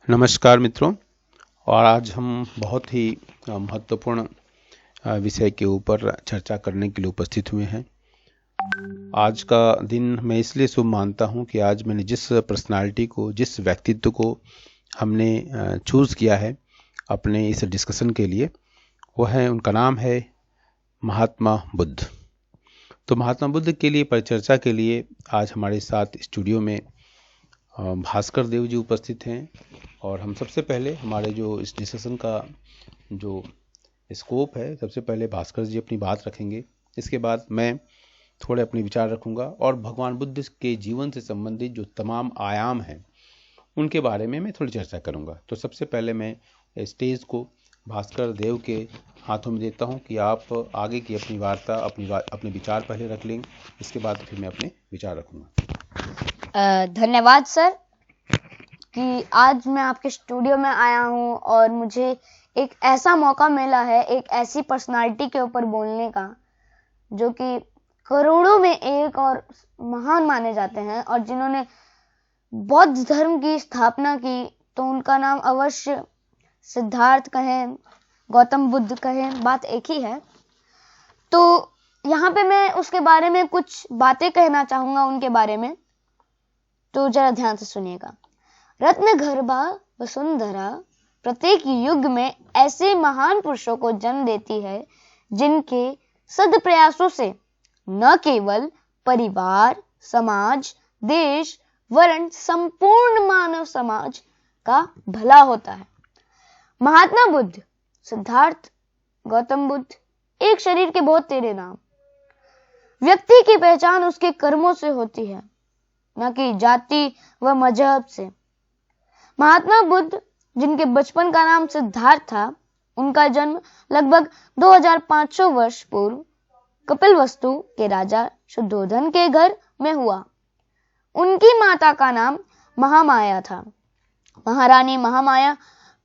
नमस्कार मित्रों। और आज हम बहुत ही महत्वपूर्ण विषय के ऊपर चर्चा करने के लिए उपस्थित हुए हैं। आज का दिन मैं इसलिए शुभ मानता हूं कि आज मैंने जिस पर्सनालिटी को, जिस व्यक्तित्व को हमने चूज़ किया है अपने इस डिस्कशन के लिए, वो है, उनका नाम है महात्मा बुद्ध। तो महात्मा बुद्ध के लिए परिचर्चा के लिए आज हमारे साथ स्टूडियो में भास्कर देव जी उपस्थित हैं। और हम सबसे पहले हमारे जो इस डिस्कशन का जो स्कोप है, सबसे पहले भास्कर जी अपनी बात रखेंगे। इसके बाद मैं थोड़े अपने विचार रखूंगा और भगवान बुद्ध के जीवन से संबंधित जो तमाम आयाम हैं उनके बारे में मैं थोड़ी चर्चा करूंगा। तो सबसे पहले मैं स्टेज को भास्कर देव के हाथों में देता हूं कि आप आगे की अपनी वार्ता, अपने विचार पहले रख लें। इसके बाद फिर मैं अपने विचार रखूंगा। धन्यवाद सर कि आज मैं आपके स्टूडियो में आया हूं और मुझे एक ऐसा मौका मिला है एक ऐसी पर्सनालिटी के ऊपर बोलने का जो कि करोड़ों में एक और महान माने जाते हैं और जिन्होंने बौद्ध धर्म की स्थापना की। तो उनका नाम अवश्य सिद्धार्थ कहें, गौतम बुद्ध कहें, बात एक ही है। तो यहाँ पे मैं उसके बारे में कुछ बातें कहना चाहूंगा उनके बारे में, तो जरा ध्यान से सुनिएगा। रत्नगर्भा वसुंधरा प्रत्येक युग में ऐसे महान पुरुषों को जन्म देती है जिनके सद प्रयासों से न केवल परिवार, समाज, देश, वर्ण, संपूर्ण मानव समाज का भला होता है। महात्मा बुद्ध, सिद्धार्थ, गौतम बुद्ध एक शरीर के बहुत तेरे नाम। व्यक्ति की पहचान उसके कर्मों से होती है, न कि जाति व मजहब से। महात्मा बुद्ध, जिनके बचपन का नाम सिद्धार्थ था, उनका जन्म लगभग 2500 वर्ष पूर्व कपिलवस्तु के राजा शुद्धोधन के घर में हुआ। उनकी माता का नाम महामाया था। महारानी महामाया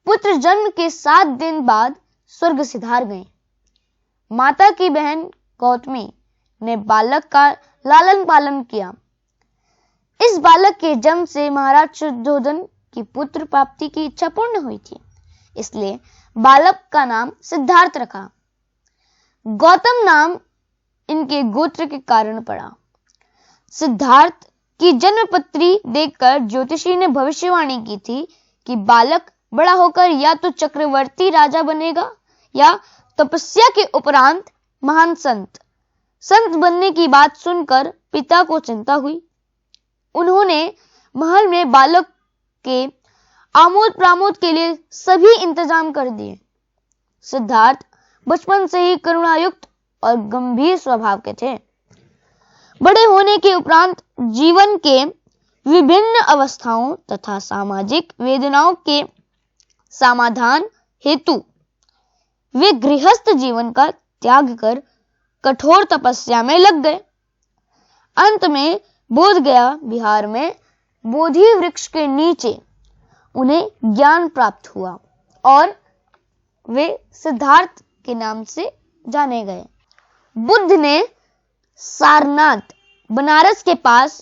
पुत्र जन्म के 7 दिन बाद स्वर्ग सिधार गईं। माता की बहन गौतमी ने बालक का लालन पालन किया। इस बालक के जन्म से महाराज शुद्धोधन की पुत्र प्राप्ति की इच्छा पूर्ण हुई थी, इसलिए बालक का नाम सिद्धार्थ रखा। गौतम नाम इनके गोत्र के कारण पड़ा। सिद्धार्थ की जन्मपत्री देखकर ज्योतिषी ने भविष्यवाणी की थी कि बालक बड़ा होकर या तो चक्रवर्ती राजा बनेगा या तपस्या के उपरांत महान संत बनने की बात सुनकर पिता को चिंता हुई। उन्होंने महल में बालक के आमोद प्रमोद के लिए सभी इंतजाम कर दिए। सिद्धार्थ बचपन से ही करुणायुक्त और गंभीर स्वभाव के थे। बड़े होने के उपरांत जीवन के विभिन्न अवस्थाओं तथा सामाजिक वेदनाओं के समाधान हेतु वे गृहस्थ जीवन का त्याग कर कठोर तपस्या में लग गए। अंत में बोध गया बिहार में बोधि वृक्ष के नीचे उन्हें ज्ञान प्राप्त हुआ और वे सिद्धार्थ के नाम से जाने गए। बुद्ध ने सारनाथ, बनारस के पास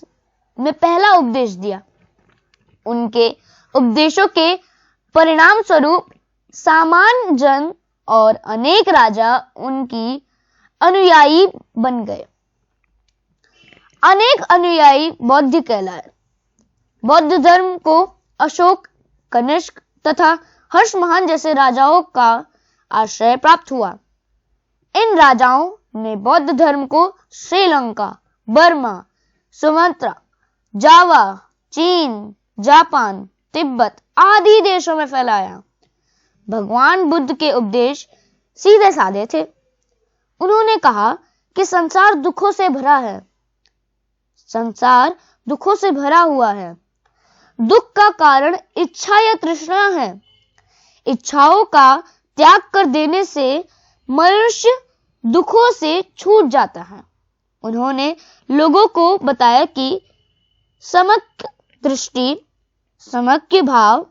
में पहला उपदेश दिया। उनके उपदेशों के परिणाम स्वरूप सामान्य जन और अनेक राजा उनकी अनुयायी बन गए। अनेक अनुयायी बौद्ध कहलाए। बौद्ध धर्म को अशोक, कनिष्क तथा हर्षमान जैसे राजाओं का आश्रय प्राप्त हुआ। इन राजाओं ने बौद्ध धर्म को श्रीलंका, बर्मा, सुमात्रा, जावा, चीन, जापान, तिब्बत आदि देशों में फैलाया। भगवान बुद्ध के उपदेश सीधे साधे थे। उन्होंने कहा कि संसार दुखों से भरा है। संसार दुखों से भरा हुआ है। दुख का कारण इच्छा या तृष्णा है। इच्छाओं का त्याग कर देने से मनुष्य दुखों से छूट जाता है। उन्होंने लोगों को बताया कि सम्यक दृष्टि, सम्यक भाव,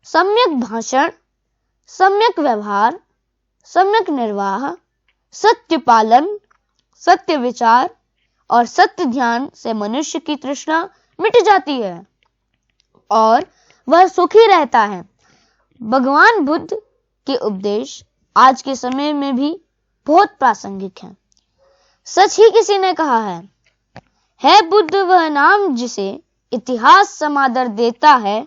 सम्यक भाषण, सम्यक व्यवहार, सम्यक निर्वाह, सत्य पालन, सत्य विचार और सत्य ध्यान से मनुष्य की तृष्णा मिट जाती है और वह सुखी रहता है। भगवान बुद्ध के उपदेश आज के समय में भी बहुत प्रासंगिक हैं। सच ही किसी ने कहा है बुद्ध वह नाम जिसे इतिहास समादर देता है,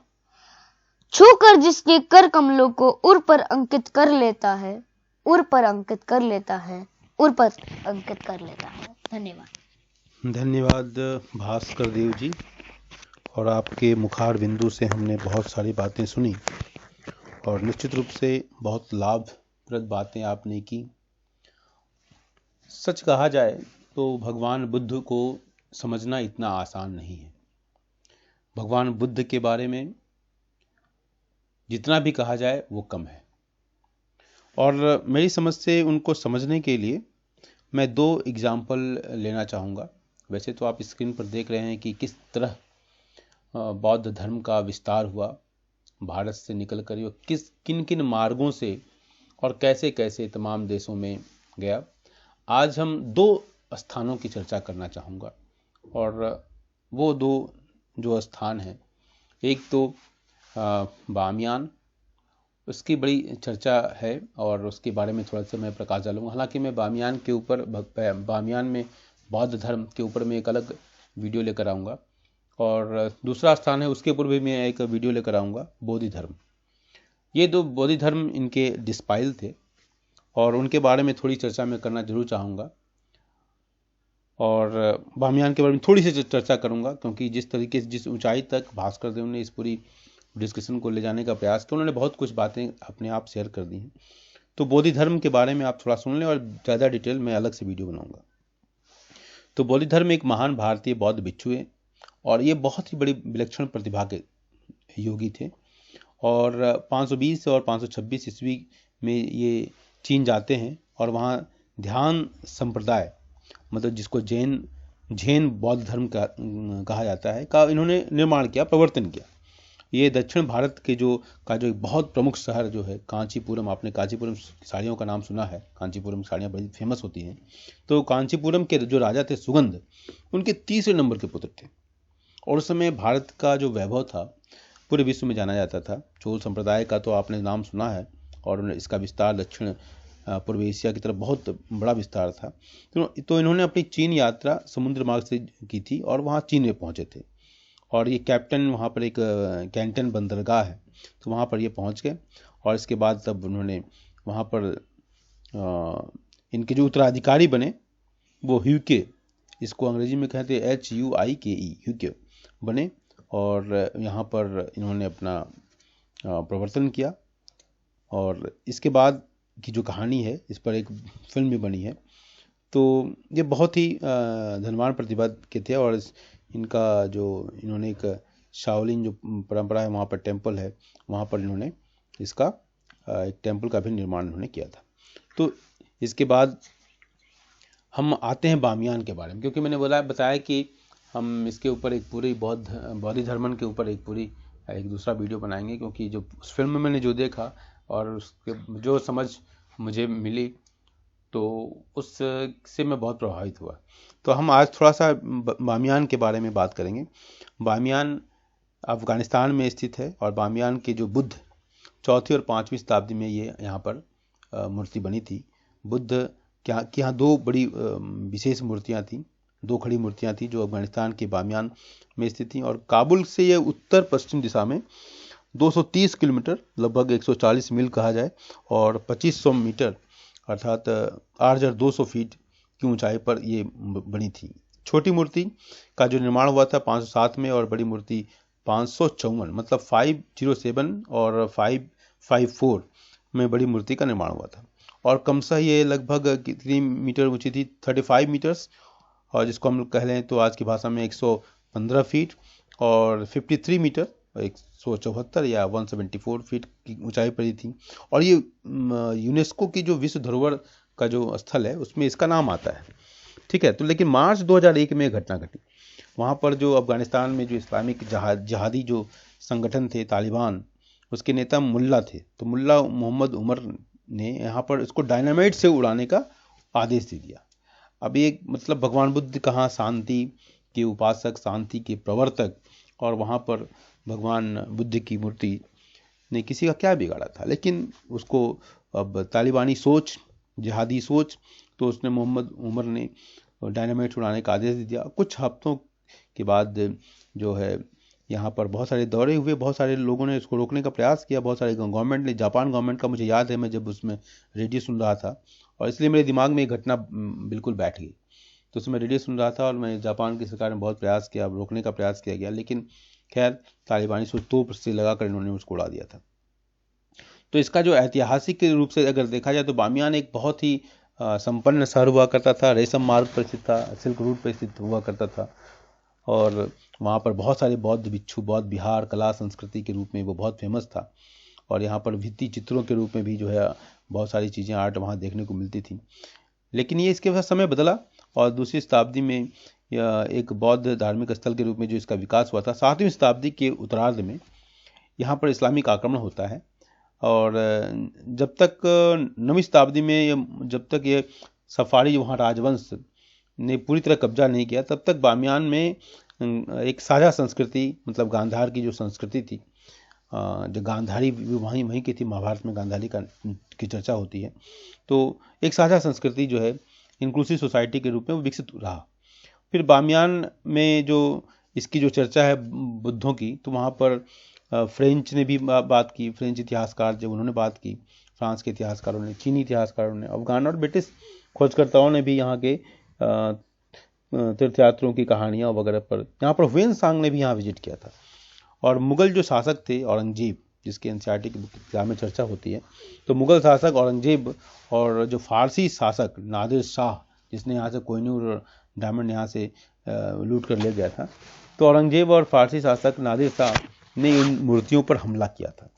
छूकर जिसके कर कमलों को उर पर अंकित कर लेता है, उर पर अंकित कर लेता है, उर पर अंकित कर लेता है। धन्यवाद। धन्यवाद भास्कर देव जी। और आपके मुखार बिंदु से हमने बहुत सारी बातें सुनी और निश्चित रूप से बहुत लाभप्रद बातें आपने की। सच कहा जाए तो भगवान बुद्ध को समझना इतना आसान नहीं है। भगवान बुद्ध के बारे में जितना भी कहा जाए वो कम है, और मेरी समझ से उनको समझने के लिए मैं 2 एग्जाम्पल लेना चाहूँगा। वैसे तो आप स्क्रीन पर देख रहे हैं कि किस तरह बौद्ध धर्म का विस्तार हुआ भारत से निकल कर, किन किन मार्गों से और कैसे कैसे तमाम देशों में गया। आज हम 2 स्थानों की चर्चा करना चाहूँगा, और वो 2 जो स्थान हैं, एक तो बामियान, उसकी बड़ी चर्चा है और उसके बारे में थोड़ा सा मैं प्रकाश डालूंगा। हालांकि मैं बामियान के ऊपर, बामियान में बौद्ध धर्म के ऊपर मैं एक अलग वीडियो लेकर आऊँगा, और दूसरा स्थान है उसके ऊपर भी मैं एक वीडियो लेकर आऊँगा, बोधि धर्म। ये 2 बोधि धर्म इनके डिस्पाइल थे और उनके बारे में थोड़ी चर्चा मैं करना जरूर चाहूँगा, और बामियान के बारे में थोड़ी सी चर्चा करूँगा, क्योंकि जिस तरीके से, जिस ऊंचाई तक भास्कर देव ने इस पूरी डिस्कशन को ले जाने का प्रयास किया, उन्होंने बहुत कुछ बातें अपने आप शेयर कर दी हैं। तो बोधि धर्म के बारे में आप थोड़ा सुन लें और ज़्यादा डिटेल में अलग से वीडियो बनाऊंगा। तो बोधि धर्म एक महान भारतीय बौद्ध भिक्षु है, और ये बहुत ही बड़ी विलक्षण प्रतिभा के योगी थे, और 520 और 526 ईस्वी में ये चीन जाते हैं और वहाँ ध्यान संप्रदाय, मतलब जिसको जैन बौद्ध धर्म का कहा जाता है, का इन्होंने निर्माण किया, प्रवर्तन किया। ये दक्षिण भारत के जो एक बहुत प्रमुख शहर जो है कांचीपुरम, आपने कांचीपुरम साड़ियों का नाम सुना है, कांचीपुरम साड़ियाँ बड़ी फेमस होती हैं। तो कांचीपुरम के जो राजा थे सुगंध, उनके 3रे नंबर के पुत्र थे, और उस समय भारत का जो वैभव था पूरे विश्व में जाना जाता था। चोल संप्रदाय का तो आपने नाम सुना है, और इसका विस्तार दक्षिण पूर्व एशिया की तरफ बहुत बड़ा विस्तार था। तो इन्होंने अपनी चीन यात्रा समुद्र मार्ग से की थी और वहाँ चीन में पहुँचे थे, और ये कैप्टन, वहाँ पर एक कैंटन बंदरगाह है, तो वहाँ पर ये पहुँच गए, और इसके बाद तब उन्होंने वहाँ पर इनके जो उत्तराधिकारी बने वो ह्यूके, इसको अंग्रेजी में कहते हैं HUIKE, ह्यूके बने, और यहाँ पर इन्होंने अपना प्रवर्तन किया। और इसके बाद की जो कहानी है, इस पर एक फिल्म भी बनी है। तो ये बहुत ही धनवान प्रतिभा के थे, और इनका जो इन्होंने एक शाओलिन जो परंपरा है, वहाँ पर टेम्पल है, वहाँ पर इन्होंने इसका एक टेम्पल का भी निर्माण इन्होंने किया था। तो इसके बाद हम आते हैं बामियान के बारे में, क्योंकि मैंने बताया कि हम इसके ऊपर एक पूरी बौद्ध धर्मन के ऊपर एक दूसरा वीडियो बनाएंगे, क्योंकि जो उस फिल्म में मैंने जो देखा और उसके जो समझ मुझे मिली, तो उससे मैं बहुत प्रभावित हुआ। तो हम आज थोड़ा सा बामियान के बारे में बात करेंगे। बामियान अफ़गानिस्तान में स्थित है, और बामियान के जो बुद्ध 4वीं और 5वीं शताब्दी में ये यहाँ पर मूर्ति बनी थी। बुद्ध के यहाँ 2 बड़ी विशेष मूर्तियाँ थीं, 2 खड़ी मूर्तियाँ थीं जो अफ़गानिस्तान के बामियान में स्थित थीं, और काबुल से ये उत्तर पश्चिम दिशा में 230 किलोमीटर, लगभग 140 मील कहा जाए, और 2500 मीटर अर्थात 8200 फीट की ऊंचाई पर ये बनी थी। छोटी मूर्ति का जो निर्माण हुआ था 507 में, और बड़ी मूर्ति 554, मतलब 507 और 554 में बड़ी मूर्ति का निर्माण हुआ था। और क्रमशः ये लगभग कितनी मीटर ऊंची थी, 35 मीटर्स, और जिसको हम कह लें तो आज की भाषा में 115 फीट, और 53 मीटर 174 या 174 फीट की ऊंचाई पर ही थी। और ये यूनेस्को की जो विश्व धरोहर का जो स्थल है उसमें इसका नाम आता है, ठीक है। तो लेकिन मार्च 2001 में घटना घटी। वहाँ पर जो अफ़गानिस्तान में जो इस्लामिक जहादी जो संगठन थे तालिबान, उसके नेता मुल्ला थे। तो मुल्ला मोहम्मद उमर ने यहाँ पर इसको डायनामाइट से उड़ाने का आदेश दे दिया। अब ये मतलब भगवान बुद्ध कहाँ शांति के उपासक, शांति के प्रवर्तक, और वहाँ पर भगवान बुद्ध की मूर्ति ने किसी का क्या बिगाड़ा था। लेकिन उसको अब तालिबानी सोच, जिहादी सोच, तो उसने मोहम्मद उमर ने डायनामाइट उड़ाने का आदेश दिया। कुछ हफ्तों के बाद जो है यहाँ पर बहुत सारे दौरे हुए, बहुत सारे लोगों ने इसको रोकने का प्रयास किया, बहुत सारे गवर्नमेंट ने, जापान गवर्नमेंट का मुझे याद है, मैं जब उसमें रेडियो सुन रहा था और इसलिए मेरे दिमाग में एक घटना बिल्कुल बैठ गई। तो उसमें रेडियो सुन रहा था और मैं जापान की सरकार ने बहुत प्रयास किया, रोकने का प्रयास किया गया, लेकिन खैर तालिबानी से तोप से लगाकर इन्होंने उसको उड़ा दिया था। तो इसका जो ऐतिहासिक रूप से अगर देखा जाए तो बामियान एक बहुत ही संपन्न शहर हुआ करता था, रेशम मार्ग पर स्थित था, सिल्क रूट पर स्थित हुआ करता था और वहाँ पर बहुत सारे बौद्ध भिक्षु, बौद्ध विहार, कला संस्कृति के रूप में वो बहुत फेमस था और यहाँ पर भित्ति चित्रों के रूप में भी जो है बहुत सारी चीज़ें, आर्ट वहाँ देखने को मिलती थी। लेकिन ये इसके साथ समय बदला और दूसरी शताब्दी में एक बौद्ध धार्मिक स्थल के रूप में जो इसका विकास हुआ था। 7वीं शताब्दी के उत्तरार्ध में यहाँ पर इस्लामिक आक्रमण होता है और जब तक 9वीं शताब्दी में जब तक ये सफारी वहाँ राजवंश ने पूरी तरह कब्जा नहीं किया, तब तक बामियान में एक साझा संस्कृति, मतलब गांधार की जो संस्कृति थी, जो गांधारी वहीं की थी, महाभारत में गांधारी की चर्चा होती है, तो एक साझा संस्कृति जो है इंक्लूसिव सोसाइटी के रूप में वो विकसित रहा। फिर बामियान में जो इसकी जो चर्चा है बुद्धों की, तो वहाँ पर फ्रेंच ने भी बात की, फ्रेंच इतिहासकार जब उन्होंने बात की, फ्रांस के इतिहासकारों ने, चीनी इतिहासकारों ने, अफगान और ब्रिटिश खोजकर्ताओं ने भी यहाँ के तीर्थयात्रियों की कहानियाँ वगैरह पर, यहाँ पर हुएन सांग ने भी यहाँ विजिट किया था। और मुगल जो शासक थे औरंगजेब, जिसके एनसीईआरटी की किताब में चर्चा होती है, तो मुगल शासक औरंगजेब और जो फारसी शासक नादिर शाह, जिसने यहाँ से कोहिनूर डायमंड यहाँ से लूट कर ले गया था, तो औरंगजेब और फारसी शासक नादिर शाह ने इन मूर्तियों पर हमला किया था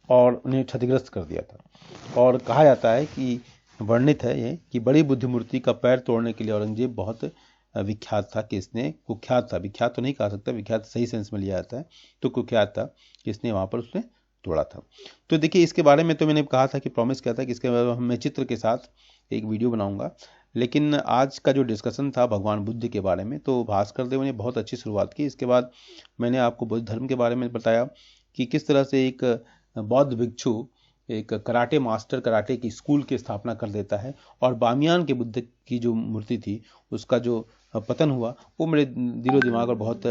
और उन्हें क्षतिग्रस्त कर दिया था। और कहा जाता है कि वर्णित है ये कि बड़ी बुद्ध मूर्ति का पैर तोड़ने के लिए औरंगजेब बहुत विख्यात था, कि इसने कुख्यात था, विख्यात तो नहीं कहा सकता, विख्यात सही सेंस में लिया जाता है, तो कुख्यात था कि इसने वहाँ पर उसने तोड़ा था। तो देखिए इसके बारे में तो मैंने कहा था कि प्रॉमिस किया था कि इसके बारे में मैं चित्र के साथ एक वीडियो बनाऊंगा, लेकिन आज का जो डिस्कशन था भगवान बुद्ध के बारे में, तो भास्कर देव ने बहुत अच्छी शुरुआत की। इसके बाद मैंने आपको बुद्ध धर्म के बारे में बताया कि किस तरह से एक बौद्ध भिक्षु एक कराटे मास्टर, कराटे की स्कूल की स्थापना कर देता है और बामियान के बुद्ध की जो मूर्ति थी उसका जो पतन हुआ वो मेरे दिलो दिमाग पर बहुत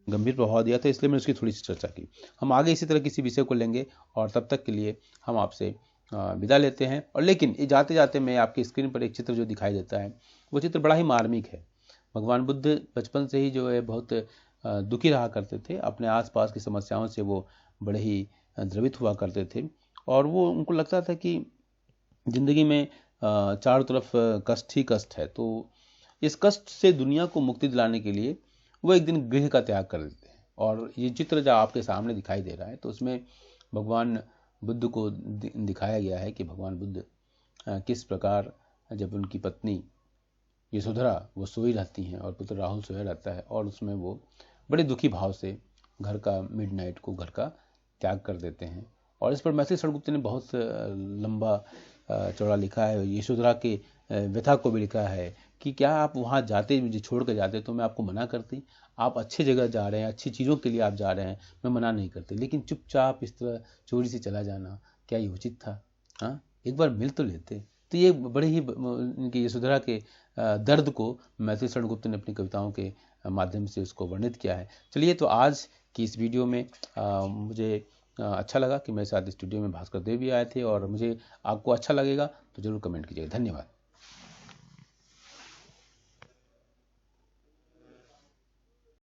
गंभीर प्रभाव दिया था, इसलिए मैंने उसकी थोड़ी सी चर्चा की। हम आगे इसी तरह किसी विषय को लेंगे और तब तक के लिए हम आपसे विदा लेते हैं। और लेकिन जाते जाते मैं आपकी स्क्रीन पर एक चित्र जो दिखाई देता है वो चित्र बड़ा ही मार्मिक है। भगवान बुद्ध बचपन से ही जो है बहुत दुखी रहा करते थे, अपने आसपास की समस्याओं से वो बड़े ही द्रवित हुआ करते थे और वो उनको लगता था कि जिंदगी में चारों तरफ कष्ट ही कष्ट है, तो इस कष्ट से दुनिया को मुक्ति दिलाने के लिए वो एक दिन गृह का त्याग कर देते हैं। और ये चित्र जो आपके सामने दिखाई दे रहा है तो उसमें भगवान बुद्ध को दिखाया गया है कि भगवान बुद्ध किस प्रकार जब उनकी पत्नी यशोधरा वो सोई रहती हैं और पुत्र राहुल सोया रहता है और उसमें वो बड़े दुखी भाव से घर का मिडनाइट को घर का त्याग कर देते हैं। और इस पर मैथिली शरणगुप्त ने बहुत लंबा चौड़ा लिखा है, यशोधरा के व्यथा को भी लिखा है कि क्या आप वहाँ जाते, मुझे छोड़ कर जाते तो मैं आपको मना करती, आप अच्छी जगह जा रहे हैं, अच्छी चीज़ों के लिए आप जा रहे हैं, मैं मना नहीं करती, लेकिन चुपचाप इस तरह चोरी से चला जाना क्या ये उचित था? हाँ, एक बार मिल तो लेते। तो ये बड़े ही इनकी यशोधरा के दर्द को मैथिली शरणगुप्त ने अपनी कविताओं के माध्यम से उसको वर्णित किया है। चलिए, तो आज की इस वीडियो में मुझे अच्छा लगा कि मेरे साथ स्टूडियो में भास्कर देव भी आए थे और मुझे आपको अच्छा लगेगा तो ज़रूर कमेंट कीजिएगा। धन्यवाद।